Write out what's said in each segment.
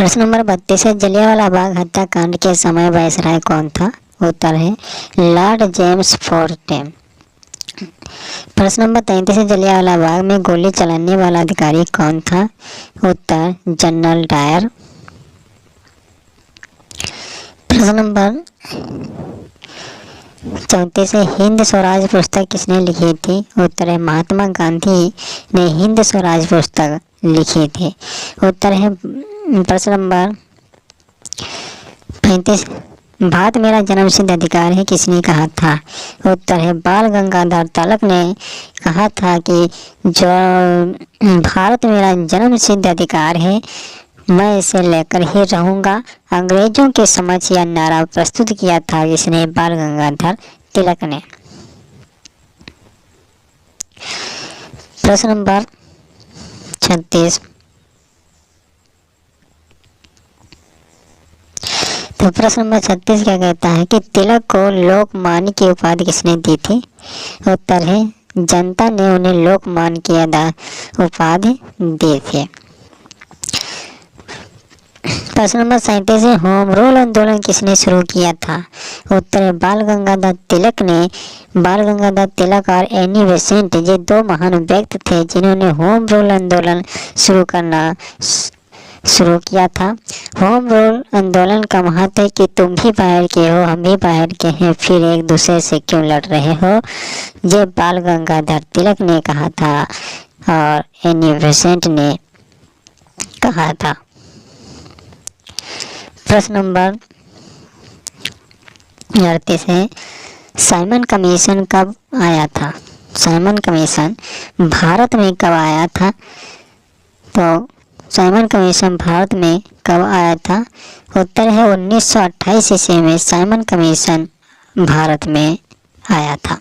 प्रश्न नंबर 32 है, जलियांवाला बाग हत्याकांड के समय वायसराय कौन था? उत्तर है लॉर्ड जेम्स फोर्टे। प्रश्न नंबर 33 है, जलियांवाला बाग में गोली चलाने वाला अधिकारी कौन था? उत्तर जनरल डायर। प्रश्न नंबर 34 है, हिंद स्वराज पुस्तक किसने लिखी थी? उत्तर है महात्मा गांधी ने हिंद स्वराज पुस्तक लिखी थी। उत्तर है प्रश्न नंबर 35, भारत मेरा जन्मसिद्ध अधिकार है किसने कहा था? उत्तर है बाल गंगाधर तिलक ने कहा था कि जो भारत मेरा जन्मसिद्ध अधिकार है, मैं इसे लेकर ही रहूंगा। अंग्रेजों के समक्ष यह नारा प्रस्तुत किया था जिसने बाल गंगाधर तिलक ने। प्रश्न नंबर 36, तो प्रश्न नंबर 36 क्या कहता है कि तिलक को लोकमान्य की उपाधि किसने दी थी? उत्तर है जनता ने उन्हें लोकमान्य की उपाधि दी थी। प्रश्न नंबर 37 है, होम रूल आंदोलन किसने शुरू किया था? उत्तर है बाल गंगाधर तिलक ने। बाल गंगाधर तिलक और एनी बेसेंट ये दो महान व्यक्ति थे जिन्होंने होम रूल आंदोलन शुरू शुरू किया था। होम रूल आंदोलन का महत्व है कि तुम भी बाहर के हो, हम भी बाहर के हैं, फिर एक दूसरे से क्यों लड़ रहे हो? ये बाल गंगाधर तिलक ने कहा था और एनी बेसेंट ने कहा था। प्रश्न नंबर 38 है, साइमन कमीशन कब आया था? साइमन कमीशन भारत में कब आया था? तो साइमन कमीशन भारत में कब आया था? उत्तर है 1928 ईस्वी में साइमन कमीशन भारत में आया था।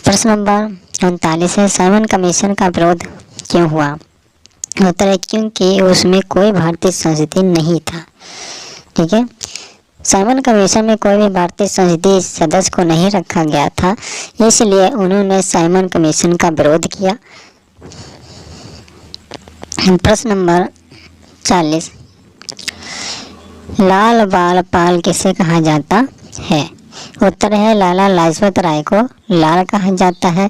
प्रश्न नंबर 39 है, साइमन कमीशन का विरोध क्यों हुआ? उत्तर है क्योंकि उसमें कोई भारतीय संसदीय नहीं था। ठीक है, साइमन कमीशन में कोई भी भारतीय संसदीय सदस्य को नहीं रखा गया था, इसलिए उन्होंने साइमन कमीशन का विरोध किया। प्रश्न नंबर 40, लाल बाल पाल किसे कहा जाता है? उत्तर है लाला लाजपत राय को लाल कहा जाता है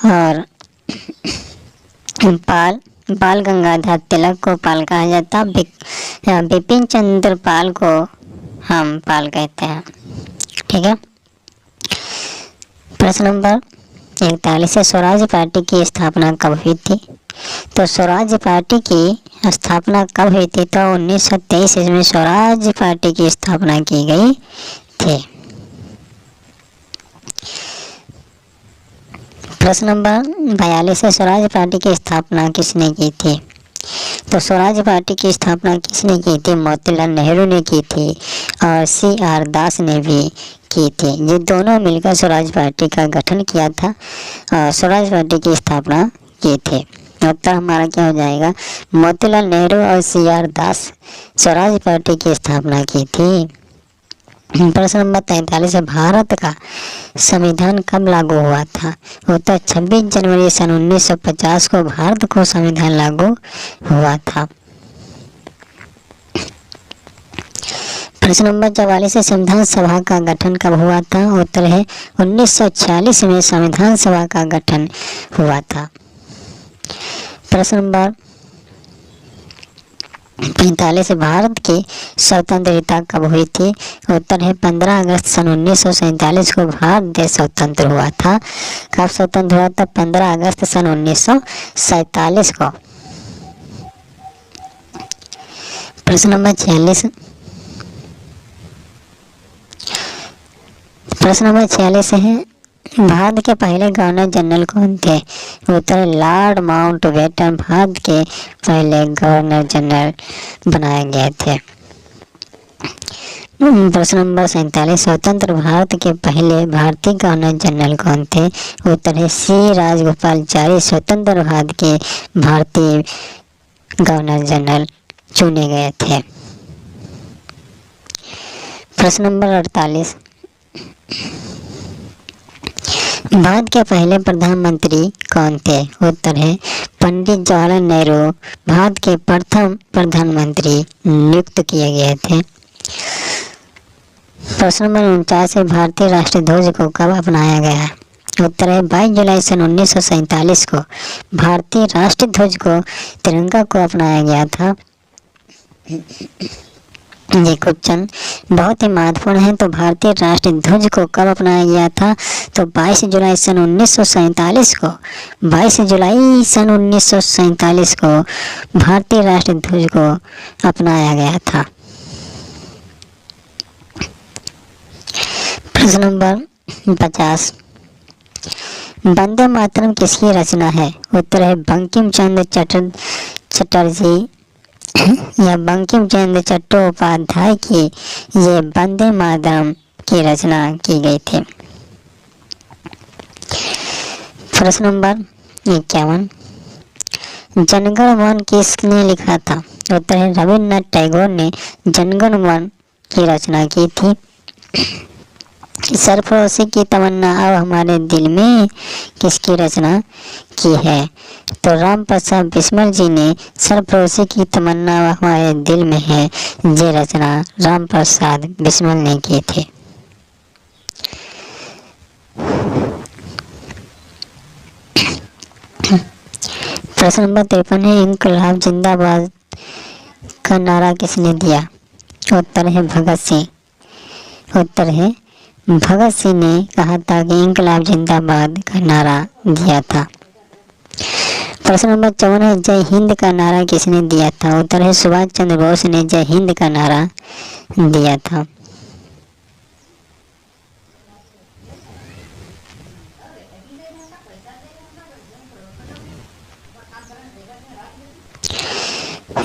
और बाल गंगाधर तिलक को पाल कहा जाता है। बिपिन चंद्र पाल को हम पाल कहते हैं। ठीक है। प्रश्न नंबर 41 है, स्वराज पार्टी की स्थापना कब हुई थी? तो स्वराज पार्टी की स्थापना कब हुई थी? तो 1923 में स्वराज पार्टी की स्थापना की गई थी। प्रश्न नंबर 42 है, स्वराज पार्टी की स्थापना किसने की थी? तो स्वराज पार्टी की स्थापना किसने की थी? मोतीलाल नेहरू ने की थी और CR दास ने भी की थी। ये दोनों मिलकर स्वराज पार्टी का गठन किया था और स्वराज पार्टी की स्थापना की थी। उत्तर हमारा क्या हो जाएगा? मोतीलाल नेहरू और CR दास स्वराज पार्टी की स्थापना की थी। प्रश्न नंबर 43 है, भारत का संविधान कब लागू हुआ था? उत्तर 26 जनवरी सन 1950 को भारत को संविधान लागू हुआ था। प्रश्न नंबर 44 है, संविधान सभा का गठन कब हुआ था? उत्तर है 1946 में संविधान सभा का गठन हुआ था। प्रश्न नंबर 45, भारत की स्वतंत्रता कब हुई थी? उत्तर है 15 अगस्त सन 1947 को भारत देश स्वतंत्र हुआ था। कब स्वतंत्र हुआ था? 15 अगस्त सन 1947 को। प्रश्न नंबर 46, प्रश्न नंबर 46 है, भारत के पहले गवर्नर जनरल कौन थे? उत्तर लॉर्ड माउंटबेटन भारत के पहले गवर्नर जनरल बनाए गए थे। प्रश्न नंबर 47, स्वतंत्र भारत के पहले भारतीय गवर्नर जनरल कौन थे? उत्तर है C राजगोपालाचारी स्वतंत्र भारत के भारतीय गवर्नर जनरल चुने गए थे। प्रश्न नंबर 48, भारत के पहले प्रधानमंत्री कौन थे? उत्तर है पंडित जवाहरलाल नेहरू भारत के प्रथम प्रधानमंत्री नियुक्त किए गए थे। प्रश्न नंबर 49 है, भारतीय राष्ट्रीय ध्वज को कब अपनाया गया? उत्तर है 22 जुलाई सन 1947 को भारतीय राष्ट्रीय ध्वज को, तिरंगा को अपनाया गया था। ये क्वेश्चन बहुत ही महत्वपूर्ण है। तो भारतीय राष्ट्रीय ध्वज को कब अपनाया गया था? तो 22 जुलाई सन 1947 को, 22 जुलाई सन 1947 को भारतीय राष्ट्रीय ध्वज को अपनाया गया था। प्रश्न नंबर 50, वंदे मातरम किसकी रचना है? उत्तर है बंकिम चंद्र चटर्जी या बंकिम चंद्र चट्टोपाध्याय की ये वंदे मातरम की रचना की गई थी। प्रश्न नंबर 51, जनगण मन किसने लिखा था? उत्तर है रविन्द्रनाथ टैगोर ने जनगण मन की रचना की थी। सरफरोशी की तमन्ना अब हमारे दिल में किसकी रचना की है? तो राम प्रसाद बिस्मिल जी ने सरफरोशी की तमन्ना अब हमारे दिल में है, ये रचना राम प्रसाद बिस्मिल ने की थी। प्रश्न नंबर 53 है, इंकलाब जिंदाबाद का नारा किसने दिया? उत्तर है भगत सिंह। उत्तर है भगत सिंह ने कहा था कि इंकलाब जिंदाबाद का नारा दिया था। प्रश्न नंबर 54 है, जय हिंद का नारा किसने दिया था? उत्तर है सुभाष चंद्र बोस ने जय हिंद का नारा दिया था।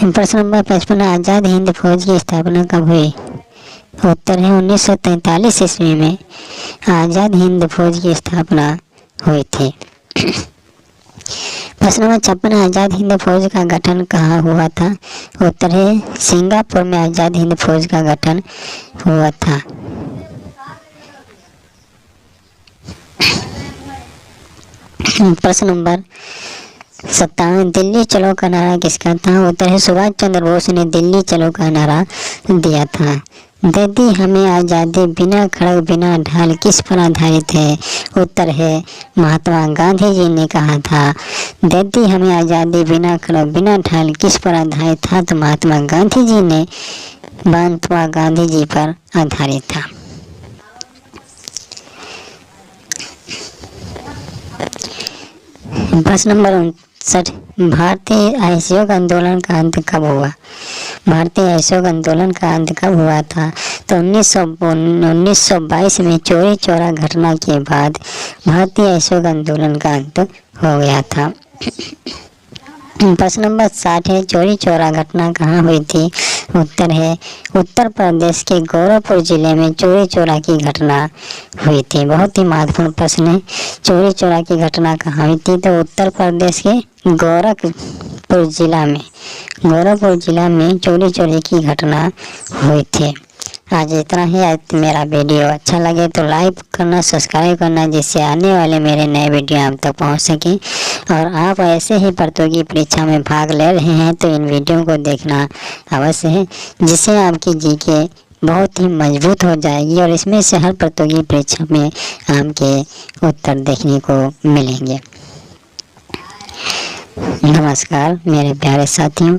प्रश्न नंबर 55, आजाद हिंद फौज की स्थापना कब हुई? उत्तर है 1943 ईस्वी में आजाद हिंद फौज की स्थापना हुई थी। प्रश्न नंबर 56, आजाद हिंद फौज का गठन कहाँ हुआ था? उत्तर है सिंगापुर में आजाद हिंद फौज का गठन हुआ था। प्रश्न नंबर 57, दिल्ली चलो का नारा किसका था? उत्तर है सुभाष चंद्र बोस ने दिल्ली चलो का नारा दिया था। दे दी हमें आज़ादी बिना खड़ग बिना ढाल किस पर आधारित है? उत्तर है महात्मा गांधी जी ने कहा था। दे दी हमें आज़ादी बिना खड़ग बिना ढाल किस पर आधारित था? तो महात्मा गांधी जी पर आधारित था। प्रश्न नंबर 59, भारतीय असहयोग आंदोलन का अंत कब हुआ? भारतीय असहयोग आंदोलन का अंत कब हुआ था? तो 1922 में चौरी चौरा घटना के बाद भारतीय असहयोग आंदोलन का अंत हो गया था। प्रश्न नंबर 60 है, चौरी चौरा घटना कहाँ हुई थी? उत्तर है उत्तर प्रदेश के गोरखपुर जिले में चौरी चौरा की घटना हुई थी। बहुत ही महत्वपूर्ण प्रश्न है, चौरी चौरा की घटना कहाँ हुई थी? तो उत्तर प्रदेश के गोरखपुर जिला में चौरी चौरी की घटना हुई थी। आज इतना ही। आज मेरा वीडियो अच्छा लगे तो लाइक करना, सब्सक्राइब करना, जिससे आने वाले मेरे नए वीडियो आप तक पहुंच सके। और आप ऐसे ही प्रतियोगी परीक्षा में भाग ले रहे हैं तो इन वीडियो को देखना अवश्य है, जिससे आपकी जीके बहुत ही मजबूत हो जाएगी और इसमें से हर प्रतियोगी परीक्षा में आपके उत्तर देखने को मिलेंगे। नमस्कार मेरे प्यारे साथियों।